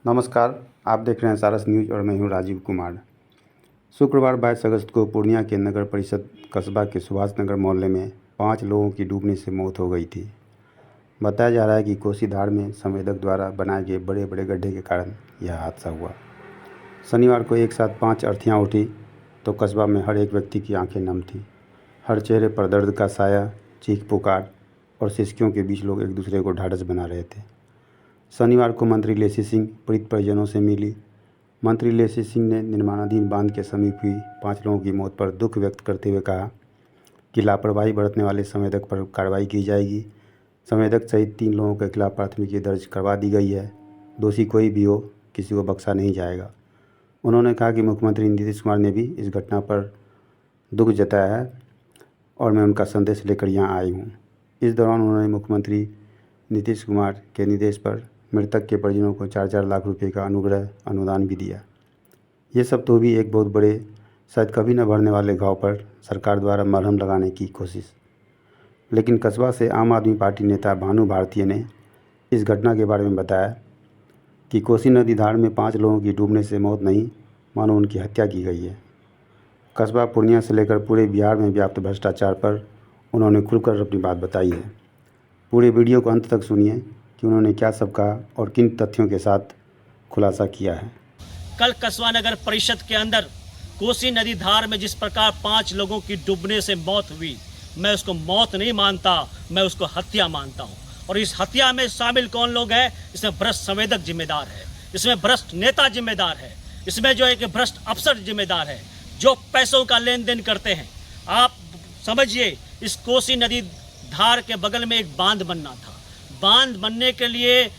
नमस्कार, आप देख रहे हैं सारस न्यूज़ और मैं हूं राजीव कुमार। शुक्रवार 22 अगस्त को पूर्णिया के नगर परिषद कस्बा के सुभाष नगर मोहल्ले में 5 लोगों की डूबने से मौत हो गई थी। बताया जा रहा है कि कोसी धार में संवेदक द्वारा बनाए गए बड़े बड़े गड्ढे के कारण यह हादसा हुआ। शनिवार को एक साथ 5 अर्थियाँ उठी तो कस्बा में हर एक व्यक्ति की आंखें नम थी। हर चेहरे पर दर्द का साया, चीख पुकार और सिसकियों के बीच लोग एक दूसरे को ढाढ़स बना रहे थे। शनिवार को मंत्री लेसी सिंह पीड़ित परिजनों से मिली। मंत्री लेसी सिंह ने निर्माणाधीन बांध के समीप हुई 5 लोगों की मौत पर दुख व्यक्त करते हुए कहा कि लापरवाही बरतने वाले संवेदक पर कार्रवाई की जाएगी। संवेदक सहित 3 लोगों के खिलाफ प्राथमिकी दर्ज करवा दी गई है। दोषी कोई भी हो, किसी को बख्शा नहीं जाएगा। उन्होंने कहा कि मुख्यमंत्री नीतीश कुमार ने भी इस घटना पर दुख जताया है और मैं उनका संदेश लेकर यहाँ आई हूँ। इस दौरान उन्होंने मुख्यमंत्री नीतीश कुमार के निर्देश पर मृतक के परिजनों को 4-4 लाख रुपए का अनुग्रह अनुदान भी दिया। ये सब तो भी एक बहुत बड़े, शायद कभी न भरने वाले घाव पर सरकार द्वारा मरहम लगाने की कोशिश। लेकिन कस्बा से आम आदमी पार्टी नेता भानु भारतीय ने इस घटना के बारे में बताया कि कोसी नदी धार में 5 लोगों की डूबने से मौत नहीं, मानो उनकी हत्या की गई है। कस्बा पूर्णिया से लेकर पूरे बिहार में व्याप्त भ्रष्टाचार पर उन्होंने खुलकर अपनी बात बताई है। पूरे वीडियो को अंत तक सुनिए कि उन्होंने क्या सब कहा और किन तथ्यों के साथ खुलासा किया है। कल कस्बा नगर परिषद के अंदर कोसी नदी धार में जिस प्रकार 5 लोगों की डूबने से मौत हुई, मैं उसको मौत नहीं मानता, मैं उसको हत्या मानता हूँ। और इस हत्या में शामिल कौन लोग हैं? इसमें भ्रष्ट संवेदक जिम्मेदार है, इसमें भ्रष्ट नेता जिम्मेदार है, इसमें जो एक भ्रष्ट अफसर जिम्मेदार है, जो पैसों का लेन देन करते हैं। आप समझिए, इस कोसी नदी धार के बगल में एक बांध बनना था। बांध बनने के लिए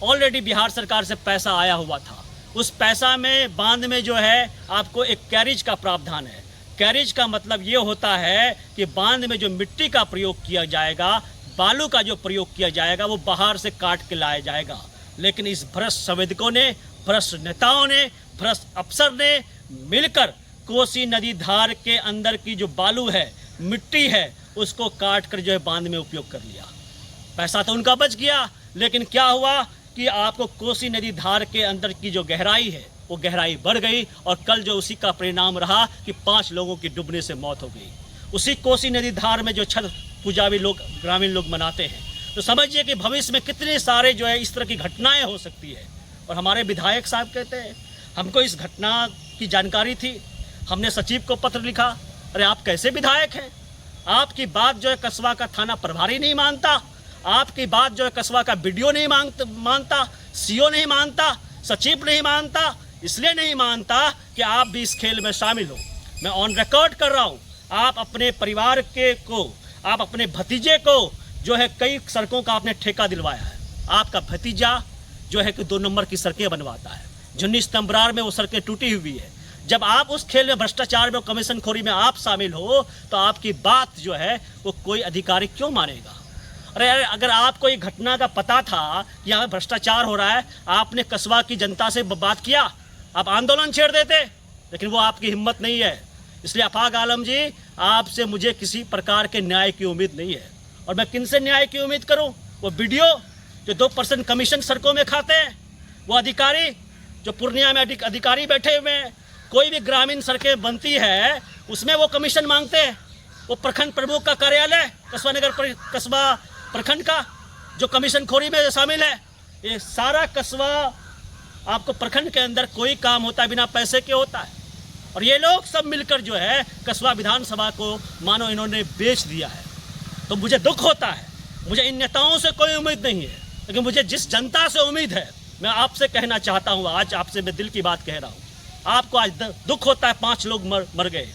ऑलरेडी बिहार सरकार से पैसा आया हुआ था। उस पैसा में बांध में जो है आपको एक कैरेज का प्रावधान है। कैरेज का मतलब ये होता है कि बांध में जो मिट्टी का प्रयोग किया जाएगा, बालू का जो प्रयोग किया जाएगा, वो बाहर से काट के लाया जाएगा। लेकिन इस भ्रष्ट संवेदकों ने, भ्रष्ट नेताओं ने, भ्रष्ट अफसर ने मिलकर कोसी नदी धार के अंदर की जो बालू है, मिट्टी है, उसको काट कर जो है बांध में उपयोग कर लिया। पैसा तो उनका बच गया, लेकिन क्या हुआ कि आपको कोसी नदी धार के अंदर की जो गहराई है, वो गहराई बढ़ गई और कल जो उसी का परिणाम रहा कि 5 लोगों की डूबने से मौत हो गई। उसी कोसी नदी धार में जो छठ पूजा भी लोग, ग्रामीण लोग मनाते हैं। तो समझिए कि भविष्य में कितने सारे जो है इस तरह की घटनाएं हो सकती है। और हमारे विधायक साहब कहते हैं हमको इस घटना की जानकारी थी, हमने सचिव को पत्र लिखा। अरे आप कैसे विधायक हैं? आपकी बात जो है कस्बा का थाना प्रभारी नहीं मानता, आपकी बात जो है कस्बा का बीडीओ नहीं मानता, सीओ नहीं मानता, सचिव नहीं मानता। इसलिए नहीं मानता कि आप भी इस खेल में शामिल हो। मैं ऑन रिकॉर्ड कर रहा हूँ, आप अपने परिवार आप अपने भतीजे को जो है कई सड़कों का आपने ठेका दिलवाया है। आपका भतीजा जो है कि 2 नंबर की सड़कें बनवाता है। झुन्नी स्तंभरार में वो सड़कें टूटी हुई है। जब आप उस खेल में, भ्रष्टाचार में, कमीशन खोरी में आप शामिल हो, तो आपकी बात जो है वो कोई अधिकारी क्यों मानेगा? अरे अगर आपको ये घटना का पता था कि यहाँ भ्रष्टाचार हो रहा है, आपने कस्बा की जनता से बात किया, आप आंदोलन छेड़ देते। लेकिन वो आपकी हिम्मत नहीं है। इसलिए अफाक आलम जी, आपसे मुझे किसी प्रकार के न्याय की उम्मीद नहीं है। और मैं किन से न्याय की उम्मीद करूँ? वो बीडीओ जो 2% कमीशन सड़कों में खाते हैं, वो अधिकारी जो पूर्णिया में अधिकारी बैठे हुए हैं। कोई भी ग्रामीण सड़कें बनती है उसमें वो कमीशन मांगते हैं। वो प्रखंड प्रमुख का कार्यालय कस्बा प्रखंड का जो कमीशन खोरी में शामिल है, ये सारा कस्बा आपको प्रखंड के अंदर कोई काम होता है बिना पैसे के होता है। और ये लोग सब मिलकर जो है कस्बा विधानसभा को मानो इन्होंने बेच दिया है। तो मुझे दुख होता है। मुझे इन नेताओं से कोई उम्मीद नहीं है, लेकिन मुझे जिस जनता से उम्मीद है, मैं आपसे कहना चाहता हूँ, आज आपसे मैं दिल की बात कह रहा हूँ। आपको आज दुख होता है 5 लोग मर गए,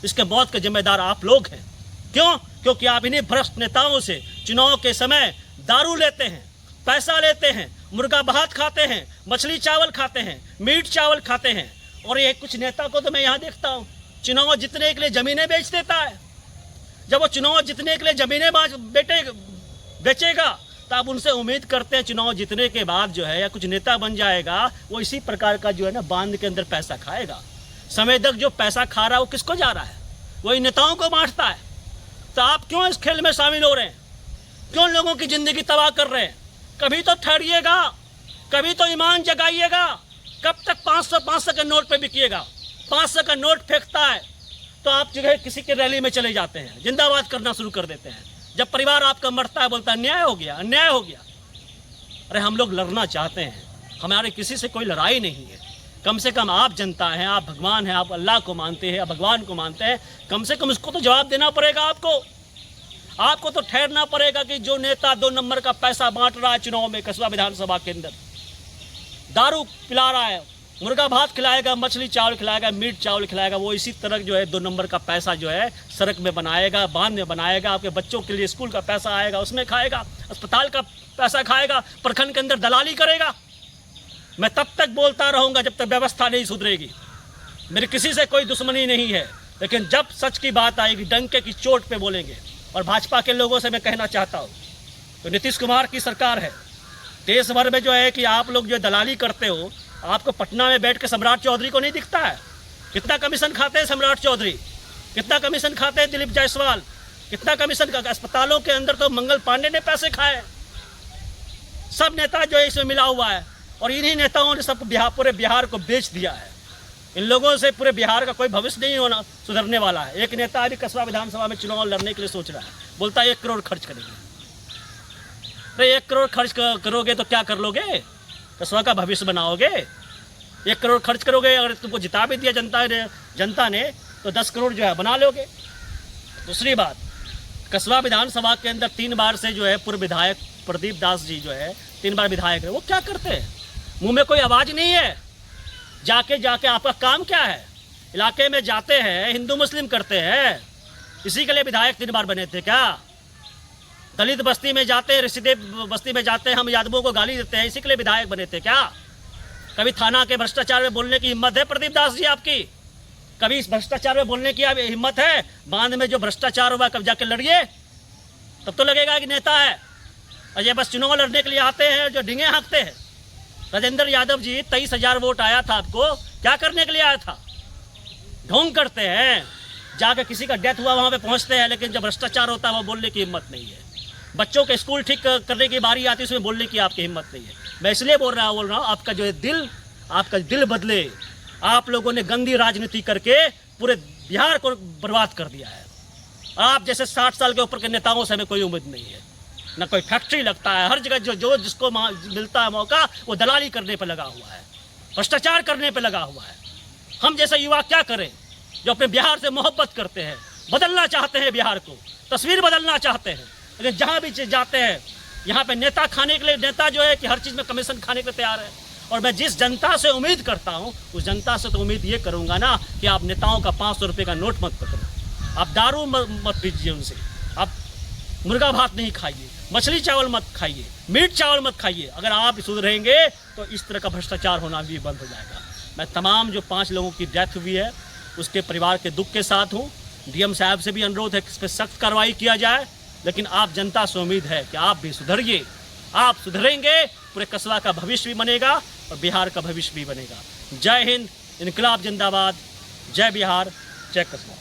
इसके मौत के जिम्मेदार आप लोग हैं। क्यों? क्योंकि आप इन्हीं भ्रष्ट नेताओं से चुनाव के समय दारू लेते हैं, पैसा लेते हैं, मुर्गा भात खाते हैं, मछली चावल खाते हैं, मीट चावल खाते हैं। और ये कुछ नेता को तो मैं यहाँ देखता हूँ, चुनाव जीतने के लिए ज़मीनें बेच देता है। जब वो चुनाव जीतने के लिए ज़मीनें बेचेगा, तो आप उनसे उम्मीद करते हैं चुनाव जीतने के बाद जो है या कुछ नेता बन जाएगा, वो इसी प्रकार का जो है ना बांध के अंदर पैसा खाएगा। संवेदक जो पैसा खा रहा है वो किसको जा रहा है? वही नेताओं को बांटता है। तो आप क्यों इस खेल में शामिल हो रहे हैं? क्यों लोगों की ज़िंदगी तबाह कर रहे हैं? कभी तो ठहरिएगा। कभी तो ईमान जगाइएगा। कब तक 500 के नोट पे बिकिएगा? 500 का नोट फेंकता है तो आप जो है किसी के रैली में चले जाते हैं, जिंदाबाद करना शुरू कर देते हैं। जब परिवार आपका मरता है बोलता है अन्याय हो गया, अन्याय हो गया। अरे हम लोग लड़ना चाहते हैं, हमारे किसी से कोई लड़ाई नहीं है। कम से कम आप जनता हैं, आप भगवान हैं, आप अल्लाह को मानते हैं, आप भगवान को मानते हैं, कम से कम उसको तो जवाब देना पड़ेगा आपको तो ठहरना पड़ेगा कि जो नेता 2 नंबर का पैसा बांट रहा है चुनाव में, कसबा विधानसभा के अंदर दारू पिला रहा है, मुर्गा भात खिलाएगा, मछली चावल खिलाएगा, मीट चावल खिलाएगा, वो इसी तरह जो है 2 नंबर का पैसा जो है सड़क में बनाएगा, बांध में बनाएगा, आपके बच्चों के लिए स्कूल का पैसा आएगा उसमें खाएगा, अस्पताल का पैसा खाएगा, प्रखंड के अंदर दलाली करेगा। मैं तब तक बोलता रहूँगा जब तक व्यवस्था नहीं सुधरेगी। मेरी किसी से कोई दुश्मनी नहीं है, लेकिन जब सच की बात आएगी डंके की चोट पे बोलेंगे। और भाजपा के लोगों से मैं कहना चाहता हूँ, तो नीतीश कुमार की सरकार है, देश भर में जो है कि आप लोग जो दलाली करते हो, आपको पटना में बैठ के सम्राट चौधरी को नहीं दिखता है? कितना कमीशन खाते हैं सम्राट चौधरी, कितना कमीशन खाते हैं दिलीप जायसवाल, कितना कमीशन का? अस्पतालों के अंदर तो मंगल पांडे ने पैसे खाए। सब नेता जो है इसमें मिला हुआ है और इन्हीं नेताओं ने सब पूरे बिहार को बेच दिया है। इन लोगों से पूरे बिहार का कोई भविष्य नहीं होना सुधरने वाला है। एक नेता अभी कसबा विधानसभा में चुनाव लड़ने के लिए सोच रहा है, बोलता है 1 करोड़ खर्च करेंगे। अरे 1 करोड़ खर्च करोगे तो क्या कर लोगे? कसबा का भविष्य बनाओगे? 1 करोड़ खर्च करोगे, अगर तुमको जिता भी दिया जनता ने तो 10 करोड़ जो है बना लोगे। दूसरी बात, कसबा विधानसभा के अंदर 3 बार से जो है पूर्व विधायक प्रदीप दास जी जो है 3 बार विधायक है, वो क्या करते हैं? मुंह में कोई आवाज़ नहीं है। जाके आपका काम क्या है? इलाके में जाते हैं, हिंदू मुस्लिम करते हैं, इसी के लिए विधायक 3 बार बने थे क्या? दलित बस्ती में जाते हैं, ऋषिदेव बस्ती में जाते हैं, हम यादवों को गाली देते हैं, इसी के लिए विधायक बने थे क्या? कभी थाना के भ्रष्टाचार में बोलने की हिम्मत है प्रदीप दास जी आपकी? कभी इस भ्रष्टाचार में बोलने की आप हिम्मत है? बांध में जो भ्रष्टाचार हुआ कब जाके लड़िए, तब तो लगेगा कि नेता है। और ये बस चुनाव लड़ने के लिए आते हैं, जो डिंगे हाँकते हैं। राजेंद्र यादव जी 23,000 वोट आया था आपको, क्या करने के लिए आया था? ढोंग करते हैं, जाकर किसी का डेथ हुआ वहाँ पे पहुँचते हैं, लेकिन जब भ्रष्टाचार होता है वो बोलने की हिम्मत नहीं है। बच्चों के स्कूल ठीक करने की बारी आती है, उसमें बोलने की आपकी हिम्मत नहीं है। मैं इसलिए बोल रहा हूँ आपका जो है आपका दिल बदले। आप लोगों ने गंदी राजनीति करके पूरे बिहार को बर्बाद कर दिया है। आप जैसे 60 साल के ऊपर के नेताओं से हमें कोई उम्मीद नहीं है। न कोई फैक्ट्री लगता है, हर जगह जो जिसको मिलता है मौका वो दलाली करने पर लगा हुआ है, भ्रष्टाचार करने पर लगा हुआ है। हम जैसे युवा क्या करें जो अपने बिहार से मोहब्बत करते हैं, बदलना चाहते हैं, बिहार को तस्वीर बदलना चाहते हैं, लेकिन जहाँ भी जाते हैं यहाँ पे नेता खाने के लिए, नेता जो है कि हर चीज़ में कमीशन खाने के लिए तैयार है। और मैं जिस जनता से उम्मीद करता हूँ उस जनता से तो उम्मीद ये करूँगा ना कि आप नेताओं का 500 रुपये का नोट मत पकड़ो, आप दारू मत पीजिए उनसे, आप मुर्गा भात नहीं खाइए, मछली चावल मत खाइए, मीट चावल मत खाइए। अगर आप सुधरेंगे तो इस तरह का भ्रष्टाचार होना भी बंद हो जाएगा। मैं तमाम जो 5 लोगों की डेथ हुई है उसके परिवार के दुख के साथ हूँ। डीएम साहब से भी अनुरोध है कि इस पर सख्त कार्रवाई किया जाए, लेकिन आप जनता से उम्मीद है कि आप भी सुधरिए। आप सुधरेंगे, पूरे कस्बा का भविष्य भी बनेगा और बिहार का भविष्य भी बनेगा। जय हिंद, इनकलाब जिंदाबाद, जय बिहार, जय कस्बा।